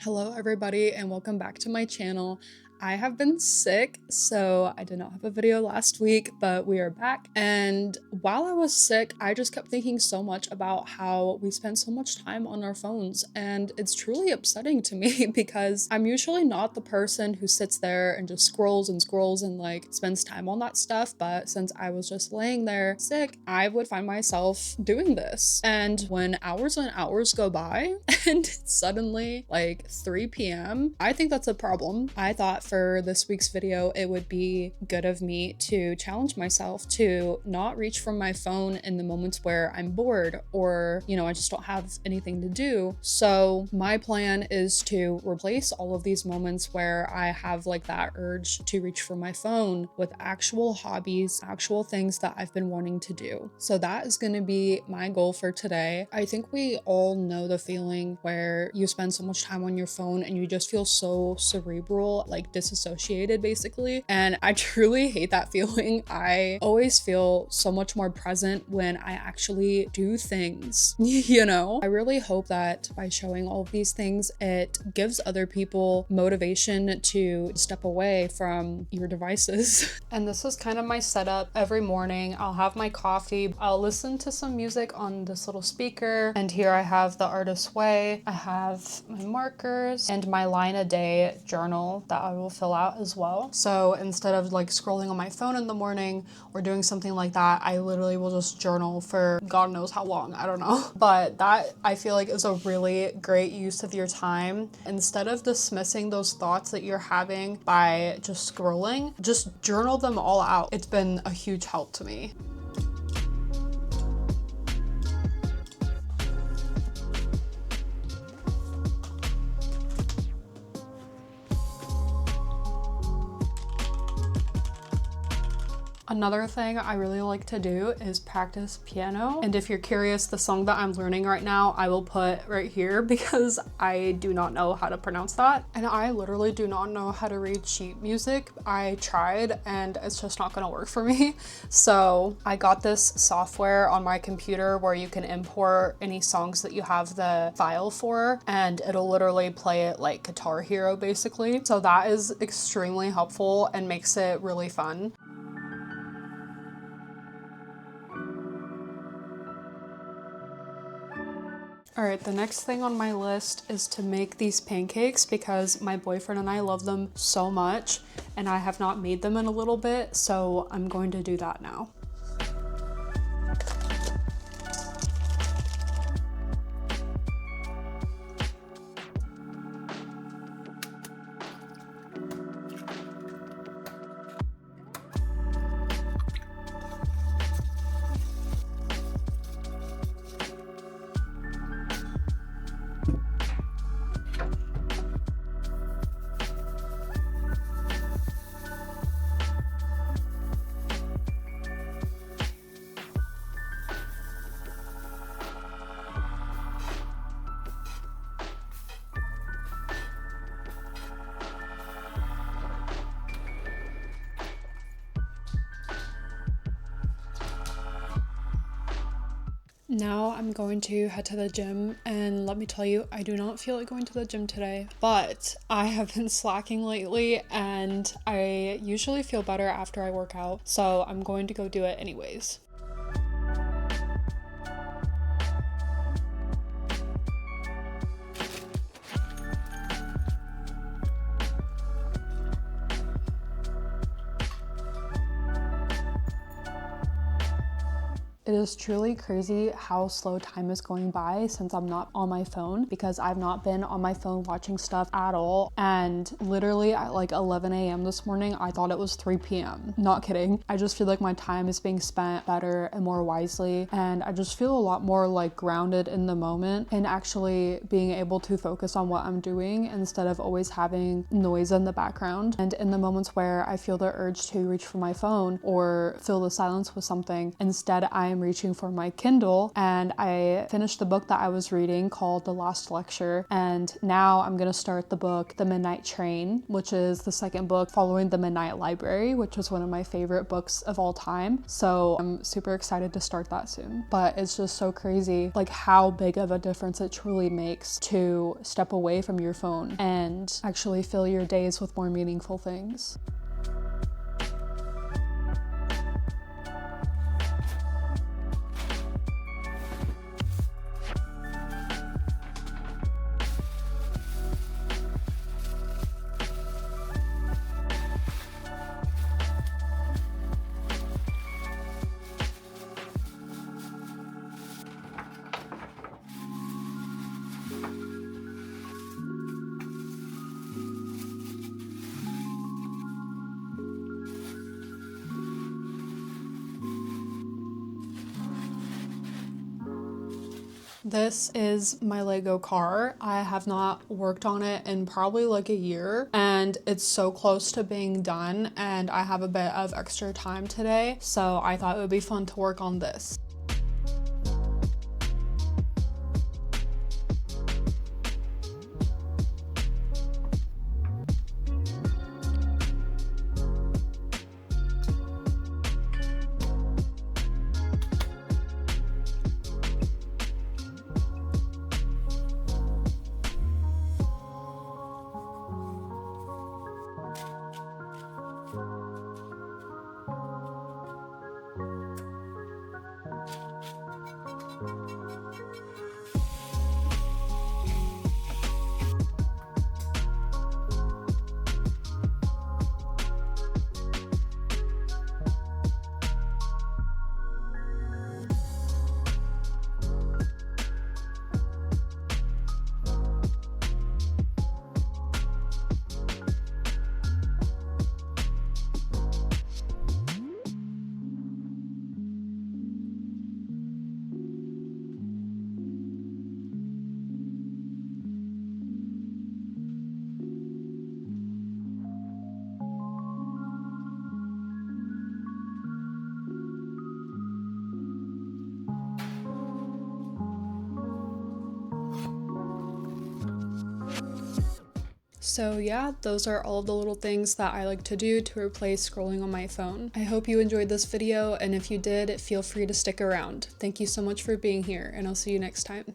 Hello everybody and welcome back to my channel. I have been sick, so I did not have a video last week, but we are back. And while I was sick, I just kept thinking so much about how we spend so much time on our phones, and it's truly upsetting to me because I'm usually not the person who sits there and just scrolls and like spends time on that stuff, but since I was just laying there sick, I would find myself doing this. And when hours and hours go by and it's suddenly like 3 p.m., I think that's a problem. I thought for this week's video, it would be good of me to challenge myself to not reach for my phone in the moments where I'm bored or, I just don't have anything to do. So my plan is to replace all of these moments where I have like that urge to reach for my phone with actual hobbies, actual things that I've been wanting to do. So that is going to be my goal for today. I think we all know the feeling where you spend so much time on your phone and you just feel so cerebral, like disassociated basically. And I truly hate that feeling. I always feel so much more present when I actually do things, I really hope that by showing all of these things, it gives other people motivation to step away from your devices. And this is kind of my setup. Every morning I'll have my coffee, I'll listen to some music on this little speaker, and here I have the Artist's Way, I have my markers, and my line a day journal that I will fill out as well. So instead of like scrolling on my phone in the morning or doing something like that, I literally will just journal for God knows how long, I don't know. But that I feel like is a really great use of your time. Instead of dismissing those thoughts that you're having by just scrolling, just journal them all out. It's been a huge help to me. Another thing I really like to do is practice piano. And if you're curious, the song that I'm learning right now, I will put right here because I do not know how to pronounce that. And I literally do not know how to read sheet music. I tried and it's just not gonna work for me. So I got this software on my computer where you can import any songs that you have the file for, and it'll literally play it like Guitar Hero basically. So that is extremely helpful and makes it really fun. All right, the next thing on my list is to make these pancakes because my boyfriend and I love them so much and I have not made them in a little bit, so I'm going to do that now. Now I'm going to head to the gym, and let me tell you, I do not feel like going to the gym today, but I have been slacking lately and I usually feel better after I work out, so I'm going to go do it anyways. It is truly crazy how slow time is going by since I'm not on my phone, because I've not been on my phone watching stuff at all. And literally at like 11 a.m. this morning, I thought it was 3 p.m. Not kidding. I just feel like my time is being spent better and more wisely. And I just feel a lot more like grounded in the moment and actually being able to focus on what I'm doing instead of always having noise in the background. And in the moments where I feel the urge to reach for my phone or fill the silence with something, instead I'm I'm reaching for my Kindle, and I finished the book that I was reading called The Last Lecture, and now I'm gonna start the book The Midnight Train, which is the second book following The Midnight Library, which was one of my favorite books of all time. So I'm super excited to start that soon. But it's just so crazy like how big of a difference it truly makes to step away from your phone and actually fill your days with more meaningful things. This is my Lego car. I have not worked on it in probably like a year, and it's so close to being done, and I have a bit of extra time today, so I thought it would be fun to work on this. So yeah, those are all of the little things that I like to do to replace scrolling on my phone. I hope you enjoyed this video, and if you did, feel free to stick around. Thank you so much for being here, and I'll see you next time.